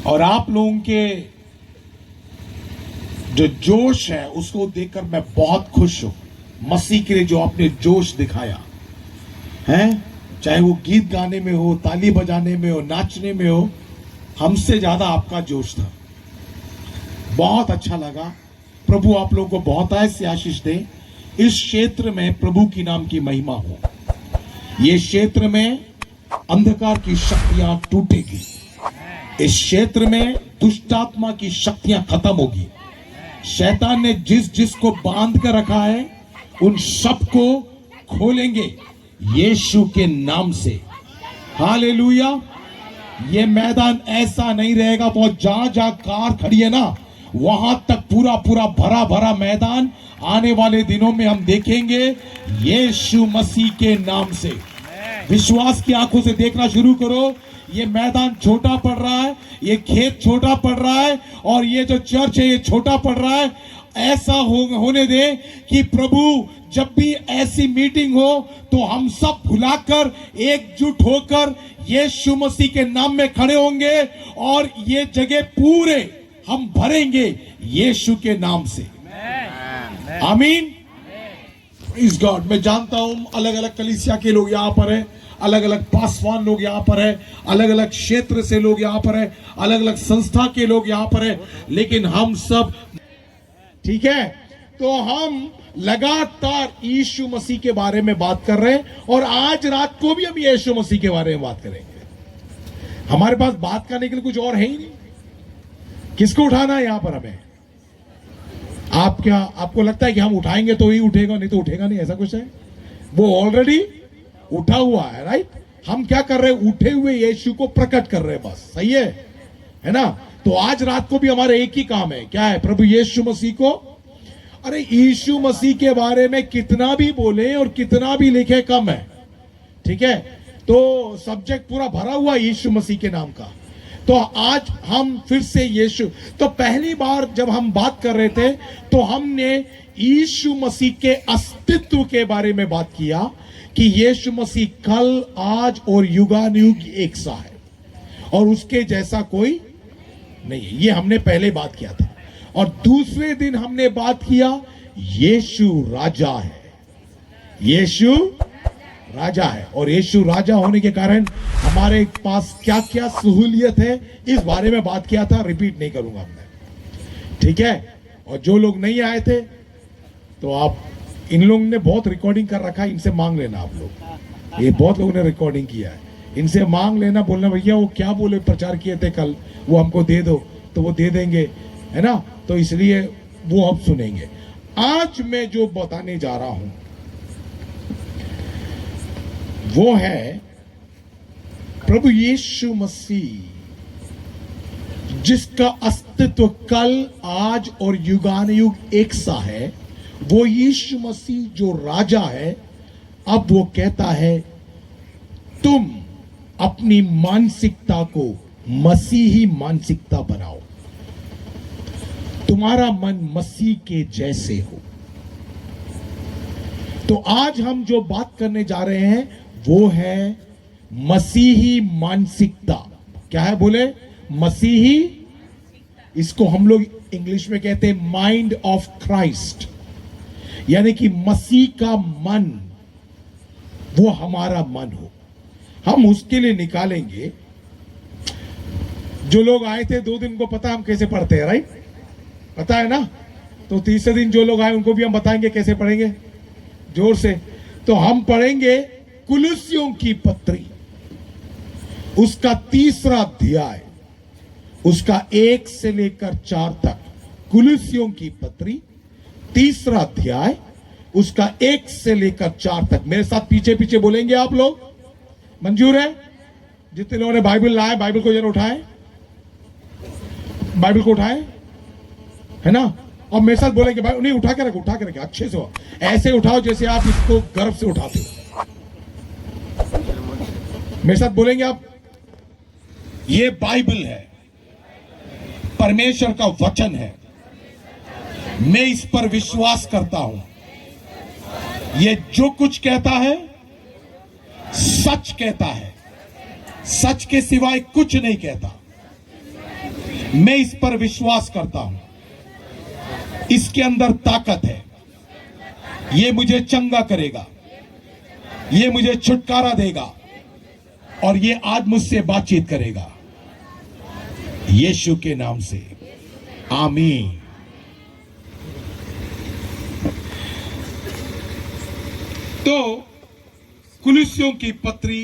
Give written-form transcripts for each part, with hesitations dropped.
और आप लोगों के जो जोश है उसको देखकर मैं बहुत खुश हूं। मसीह के लिए जो आपने जोश दिखाया है, चाहे वो गीत गाने में हो, ताली बजाने में हो, नाचने में हो, हमसे ज्यादा आपका जोश था। बहुत अच्छा लगा। प्रभु आप लोगों को बहुत ऐसी आशीष दे। इस क्षेत्र में प्रभु की नाम की महिमा हो। ये क्षेत्र में अंधकार की शक्तियां टूटेगी। इस क्षेत्र में दुष्टात्मा की शक्तियां खत्म होगी। शैतान ने जिस जिसको बांध कर रखा है उन सबको खोलेंगे यीशु के नाम से। हालेलुया। ये मैदान ऐसा नहीं रहेगा, बहुत जहां जहां कार खड़ी है ना वहां तक पूरा पूरा भरा भरा मैदान आने वाले दिनों में हम देखेंगे यीशु मसीह के नाम से। विश्वास की आंखों से देखना शुरू करो। ये मैदान छोटा पड़ रहा है, ये खेत छोटा पड़ रहा है, और ये जो चर्च है ये छोटा पड़ रहा है। ऐसा होने दे कि प्रभु जब भी ऐसी मीटिंग हो तो हम सब भुलाकर एकजुट होकर यीशु मसीह के नाम में खड़े होंगे और ये जगह पूरे हम भरेंगे यीशु के नाम से। आमीन। इस गॉड मैं जानता हूं अलग अलग कलीसिया के लोग यहां पर हैं, अलग अलग पासवान लोग यहां पर है, अलग अलग क्षेत्र से लोग यहां पर है, अलग अलग संस्था के लोग यहां पर है, लेकिन हम सब ठीक है। तो हम लगातार यीशु मसीह के बारे में बात कर रहे हैं और आज रात को भी हम यीशु मसीह के बारे में बात करेंगे। हमारे पास बात करने के लिए कुछ और है ही नहीं। किसको उठाना है यहां पर हमें? आपको लगता है कि हम उठाएंगे तो ही उठेगा, नहीं तो उठेगा नहीं, ऐसा कुछ है? वो ऑलरेडी उठा हुआ है, राइट? हम क्या कर रहे हैं? उठे हुए यीशु को प्रकट कर रहे हैं, बस। सही है ना? तो आज रात को भी हमारा एक ही काम है। क्या है? प्रभु यीशु मसीह को, अरे यीशु मसीह के बारे में कितना भी बोले और कितना भी लिखे कम है, ठीक है? तो सब्जेक्ट पूरा भरा हुआ यीशु मसीह के नाम का। तो आज हम फिर से यीशु, तो पहली बार जब हम बात कर रहे थे तो हमने यीशु मसीह के अस्तित्व के बारे में बात किया कि यीशु मसीह कल, आज और युगानुयुग एक सा है और उसके जैसा कोई नहीं है। ये हमने पहले बात किया था। और दूसरे दिन हमने बात किया यीशु राजा है। यीशु राजा है और यीशु राजा होने के कारण हमारे पास क्या क्या सहूलियत है इस बारे में बात किया था। रिपीट नहीं करूंगा हमने, ठीक है? और जो लोग नहीं आए थे तो आप, इन लोगों ने बहुत रिकॉर्डिंग कर रखा है, इनसे मांग लेना आप लोग। ये बहुत लोगों ने रिकॉर्डिंग किया है, इनसे मांग लेना, बोलना भैया वो क्या बोले, प्रचार किए थे कल, वो हमको दे दो, तो वो दे देंगे, है ना? तो इसलिए वो हम सुनेंगे। आज मैं जो बताने जा रहा हूं वो है प्रभु यीशु मसीह जिसका अस्तित्व कल, आज और युगानुयुग एक सा है। वो यीशु मसीह जो राजा है, अब वो कहता है तुम अपनी मानसिकता को मसीही मानसिकता बनाओ, तुम्हारा मन मसीह के जैसे हो। तो आज हम जो बात करने जा रहे हैं वो है मसीही मानसिकता। क्या है? बोले मसीही। इसको हम लोग इंग्लिश में कहते हैं माइंड ऑफ क्राइस्ट, यानी कि मसीह का मन, वो हमारा मन हो। हम उसके लिए निकालेंगे। जो लोग आए थे 2 दिन को पता है हम कैसे पढ़ते हैं, राइट? पता है ना? तो तीसरे दिन जो लोग आए उनको भी हम बताएंगे कैसे पढ़ेंगे, जोर से। तो हम पढ़ेंगे कुलुस्सियों की पत्री, उसका 3रा अध्याय, उसका 1 से लेकर 4 तक। कुलुस्सियों की पत्री 3रा अध्याय, उसका 1 से लेकर 4 तक। मेरे साथ पीछे पीछे बोलेंगे आप लोग। मंजूर है? जितने लोगों ने बाइबल लाए, बाइबल को जरा उठाएं, बाइबल को उठाएं, है ना? और मेरे साथ बोलेंगे भाई नहीं, उठा के रखो, उठा के रखो अच्छे से, ऐसे उठाओ जैसे आप इसको गर्व से उठाते हो। मेरे साथ बोलेंगे आप, ये बाइबल है, परमेश्वर का वचन है, मैं इस पर विश्वास करता हूं। ये जो कुछ कहता है सच कहता है, सच के सिवाय कुछ नहीं कहता। मैं इस पर विश्वास करता हूं, इसके अंदर ताकत है, ये मुझे चंगा करेगा, ये मुझे छुटकारा देगा और ये आज मुझसे बातचीत करेगा, यीशु के नाम से, आमीन। तो कुलुस्सियों की पत्री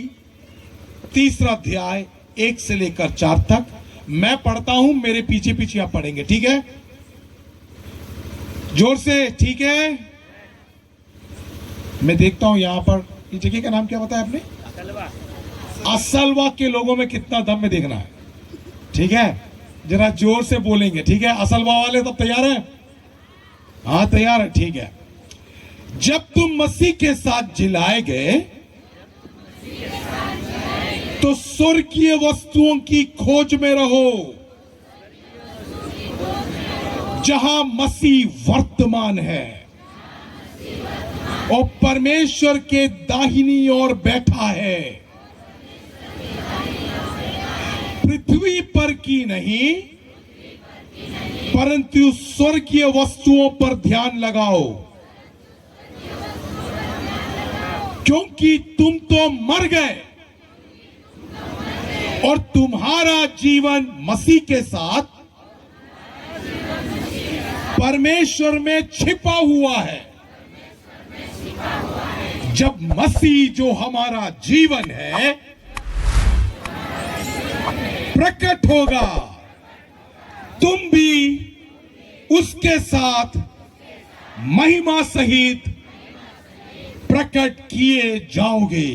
3 अध्याय 1 से लेकर 4 तक मैं पढ़ता हूं, मेरे पीछे पीछे आप पढ़ेंगे, ठीक है? जोर से, ठीक है? मैं देखता हूं यहां पर, इस जगह का नाम क्या बताया आपने? असलवा के लोगों में कितना दम में देखना है, ठीक है? जरा जोर से बोलेंगे, ठीक है? असलवा वाले तो तैयार है? हाँ तैयार है, ठीक है। जब तुम मसीह के साथ जिलाए गए तो स्वर्गीय वस्तुओं की खोज में रहो, जहां मसीह वर्तमान है और परमेश्वर के दाहिनी ओर बैठा है, पृथ्वी पर की नहीं परंतु स्वर्गीय वस्तुओं पर ध्यान लगाओ, क्योंकि तुम तो मर गए और तुम्हारा जीवन मसीह के साथ परमेश्वर में छिपा हुआ है। जब मसीह जो हमारा जीवन है प्रकट होगा, तुम भी उसके साथ महिमा सहित प्रकट किए जाओगे।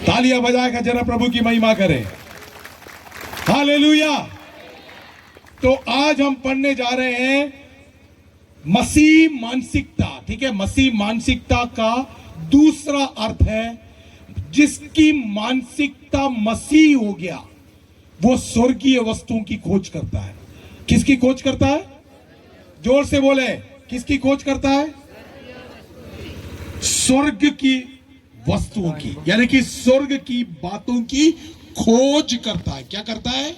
तालियां बजाकर जरा प्रभु की महिमा करें, हालेलुया। तो आज हम पढ़ने जा रहे हैं मसीह मानसिकता, ठीक है? मसीह मानसिकता का दूसरा अर्थ है जिसकी मानसिकता मसीह हो गया, वो स्वर्गीय वस्तुओं की खोज करता है। किसकी खोज करता है? जोर से बोले, किसकी खोज करता है? स्वर्ग की वस्तुओं की, यानी कि स्वर्ग की बातों की खोज करता है। क्या करता है?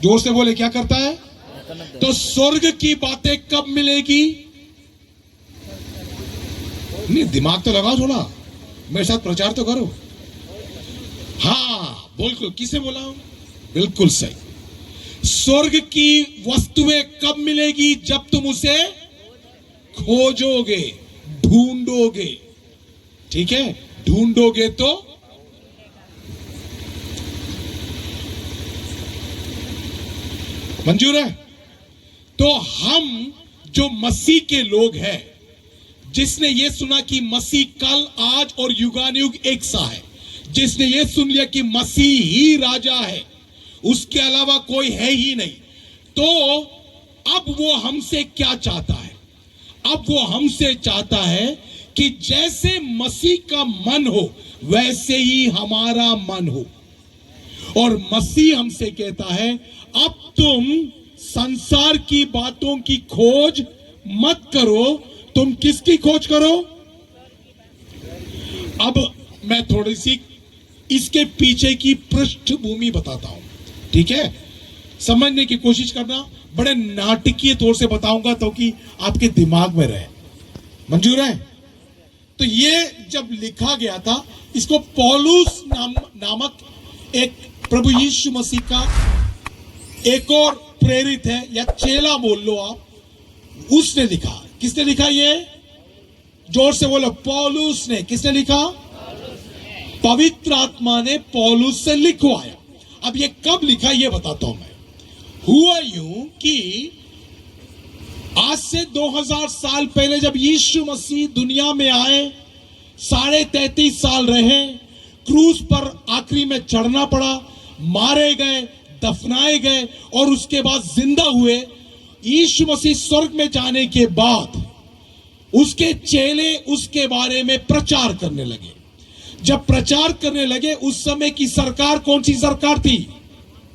जोर से बोले, क्या करता है? तो स्वर्ग की बातें कब मिलेगी? नहीं, दिमाग तो लगाओ थोड़ा, मेरे साथ प्रचार तो करो। हाँ बिल्कुल, किसे बोला हूं? बिल्कुल सही। स्वर्ग की वस्तुएं कब मिलेगी? जब तुम उसे खोजोगे, ढूंढोगे, ठीक है? ढूंढोगे तो मंजूर है? तो हम जो मसीह के लोग हैं, जिसने ये सुना कि मसीह कल, आज और युगानुयुग एक सा है, जिसने ये सुन लिया कि मसीह ही राजा है, उसके अलावा कोई है ही नहीं, तो अब वो हमसे क्या चाहता है? अब वो हमसे चाहता है कि जैसे मसीह का मन हो वैसे ही हमारा मन हो। और मसीह हमसे कहता है, अब तुम संसार की बातों की खोज मत करो, तुम किसकी खोज करो? अब मैं थोड़ी सी इसके पीछे की पृष्ठभूमि बताता हूं, ठीक है? समझने की कोशिश करना, बड़े नाटकीय तौर से बताऊंगा ताकि आपके दिमाग में रहे। मंजूर है? तो ये जब लिखा गया था, इसको पौलुस नामक एक प्रभु यीशु मसीह का एक और प्रेरित है, या चेला बोल लो आप, उसने लिखा। किसने लिखा? ये जोर से बोलो, पौलुस ने। किसने लिखा? पवित्र आत्मा ने पौलुस से लिखवाया। अब ये कब लिखा ये बताता हूं मैं। हुआ यूं कि आज से 2000 साल पहले जब यीशु मसीह दुनिया में आए, 33.5 साल रहे, क्रूस पर आखिरी में चढ़ना पड़ा, मारे गए, दफनाए गए और उसके बाद जिंदा हुए। यीशु मसीह स्वर्ग में जाने के बाद उसके चेले उसके बारे में प्रचार करने लगे। जब प्रचार करने लगे, उस समय की सरकार कौन सी सरकार थी?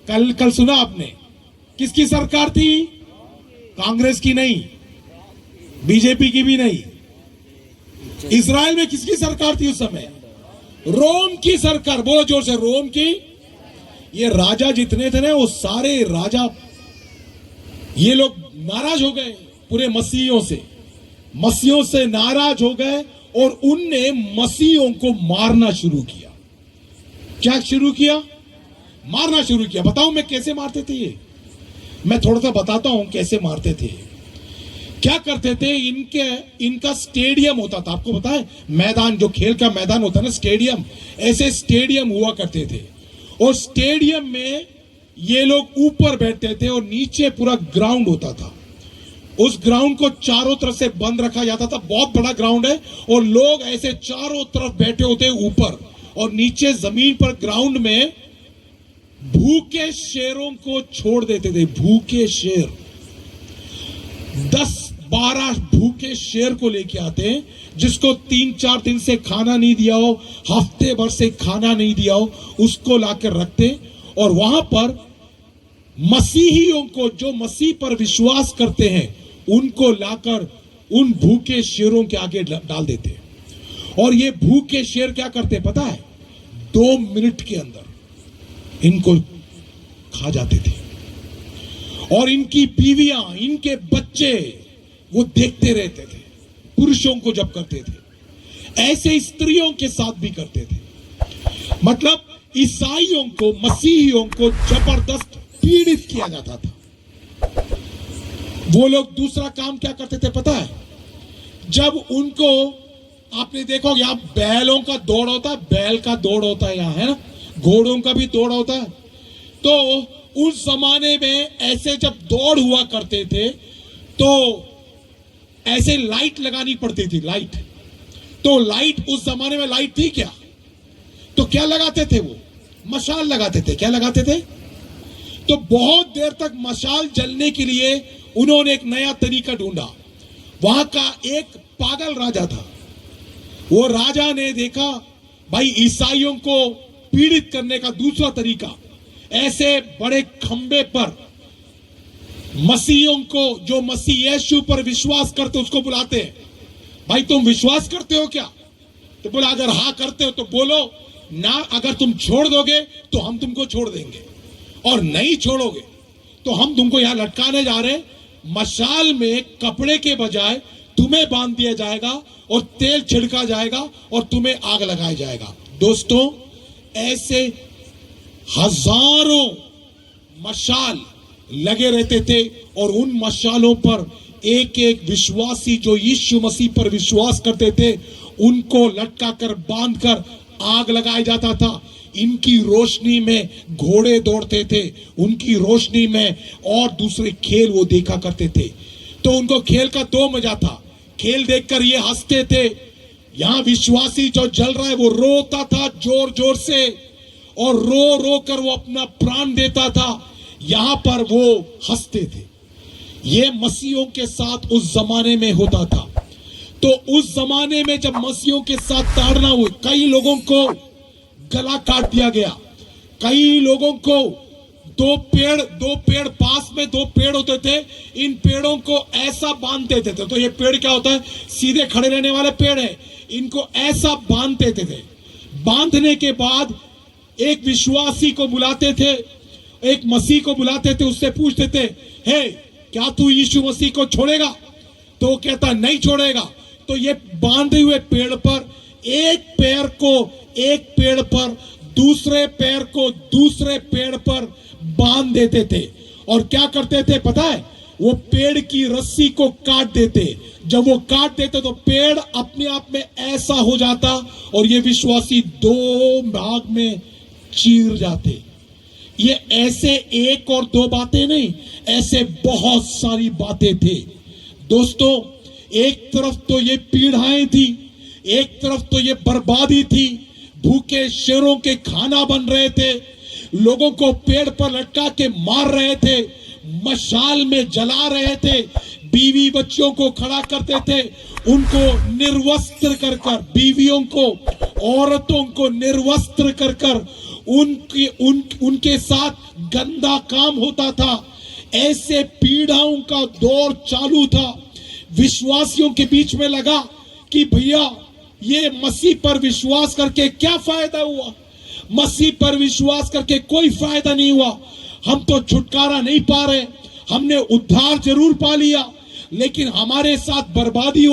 कल सुना आपने? किसकी सरकार थी? कांग्रेस की नहीं, बीजेपी की भी नहीं। इजराइल में किसकी सरकार थी उस समय? रोम की सरकार। बोलो जोर से, रोम की। ये राजा जितने थे ना, वो सारे राजा, ये लोग नाराज हो गए पूरे मसीहियों से नाराज हो गए और उनने मसीहियों को मारना शुरू किया। क्या शुरू किया? मारना शुरू किया। बताऊं मैं कैसे मारते थे ये? मैं थोड़ा सा बताता हूं कैसे मारते थे। क्या करते थे, इनका स्टेडियम होता था, आपको पता है, मैदान, जो खेल का मैदान होता है ना, स्टेडियम, ऐसे स्टेडियम हुआ करते थे। और स्टेडियम में ये लोग ऊपर बैठते थे और नीचे पूरा ग्राउंड होता था। उस ग्राउंड को चारों तरफ से बंद रखा जाता था। बहुत बड़ा ग्राउंड है और लोग ऐसे चारों तरफ बैठे होते ऊपर, और नीचे जमीन पर ग्राउंड में भूखे शेरों को छोड़ देते थे। भूखे शेर, 10-12 भूखे शेर को लेके आते हैं, जिसको 3-4 दिन से खाना नहीं दिया हो, हफ्ते भर से खाना नहीं दिया हो, उसको लाकर रखते और वहां पर मसीहियों को, जो मसीह पर विश्वास करते हैं, उनको लाकर उन भूखे शेरों के आगे डाल देते। और ये भूखे शेर क्या करते पता है? 2 मिनट के अंदर इनको खा जाते थे। और इनकी बीवियां, इनके बच्चे वो देखते रहते थे पुरुषों को जब करते थे। ऐसे स्त्रियों के साथ भी करते थे। मतलब ईसाइयों को, मसीहियों को जबरदस्त पीड़ित किया जाता था। वो लोग दूसरा काम क्या करते थे पता है? जब उनको, आपने देखो यहां बैलों का दौड़ होता है, बैल का दौड़ होता है यहां, है ना, घोड़ों का भी दौड़ होता है। तो उस जमाने में ऐसे जब दौड़ हुआ करते थे तो ऐसे लाइट लगानी पड़ती थी, लाइट। तो लाइट, उस जमाने में लाइट थी क्या? तो क्या लगाते थे वो? मशाल लगाते थे। क्या लगाते थे? तो बहुत देर तक मशाल जलने के लिए उन्होंने एक नया तरीका ढूंढा। वहां का एक पागल राजा था। वो राजा ने देखा भाई ईसाइयों को पीड़ित करने का दूसरा तरीका, ऐसे बड़े खंबे पर मसीहियों को, जो मसीह यीशु पर विश्वास करते उसको बुलाते हैं। भाई तुम विश्वास करते हो क्या? तो बोला अगर हाँ करते हो तो बोलो ना, अगर तुम छोड़ दोगे तो हम तुमको छोड़ देंगे, और नहीं छोड़ोगे तो हम तुमको यहां लटकाने जा रहे हैं। मशाल में कपड़े के बजाय तुम्हें बांध दिया जाएगा और तेल छिड़का जाएगा और तुम्हें आग लगाया जाएगा। दोस्तों, ऐसे हजारों मशाल लगे रहते थे और उन मशालों पर एक एक विश्वासी जो यीशु मसीह पर विश्वास करते थे, उनको लटकाकर बांधकर आग लगाया जाता था। इनकी रोशनी में घोड़े दौड़ते थे, उनकी रोशनी में और दूसरे खेल वो देखा करते थे। तो उनको खेल का 2 मजा था। खेल देखकर ये हंसते थे। यहां विश्वासी जो जल रहा है वो रोता था जोर जोर से, और रो रो कर वो अपना प्राण देता था। यहां पर वो हंसते थे। ये मसीहों के साथ उस जमाने में होता था। तो उस जमाने में जब मसीहों के साथ ताड़ना हुई, कई लोगों को गला काट दिया गया। कई लोगों को दो पेड़ पास में 2 पेड़ होते थे, इन पेड़ों को ऐसा बांध देते थे। तो ये पेड़ क्या होता है? सीधे खड़े रहने वाले पेड़ है। इनको ऐसा बांध देते थे। बांधने के बाद एक विश्वासी को बुलाते थे, एक मसीह को बुलाते थे, उससे पूछते थे, हे क्या तू यीशु मसीह को छोड़ेगा? तो वो कहता नहीं छोड़ेगा। तो ये बांधे हुए पेड़ पर एक पैर को एक पेड़ पर, दूसरे पैर को दूसरे पेड़ पर बांध देते थे। और क्या करते थे पता है? वो पेड़ की रस्सी को काट देते। जब वो काट देते तो पेड़ अपने आप में ऐसा हो जाता और ये विश्वासी 2 भाग में चीर जाते। ये ऐसे 1 और 2 बातें नहीं, ऐसे बहुत सारी बातें थी। दोस्तों, एक तरफ तो ये पीड़ाएं थी, एक तरफ तो ये बर्बादी थी। भूखे शेरों के खाना बन रहे थे, लोगों को पेड़ पर लटका के मार रहे थे, मशाल में जला रहे थे, बीवी बच्चों को खड़ा करते थे, उनको निर्वस्त्र कर कर, बीवियों को, औरतों को निर्वस्त्र कर कर उनके साथ गंदा काम होता था। ऐसे पीड़ाओं का दौर चालू था। विश्वासियों के बीच में लगा कि भैया ये मसीह पर विश्वास करके क्या फायदा हुआ? मसीह पर विश्वास करके कोई फायदा नहीं हुआ। हम तो छुटकारा नहीं पा रहे, हमने उद्धार जरूर पा लिया, लेकिन हमारे साथ बर्बादी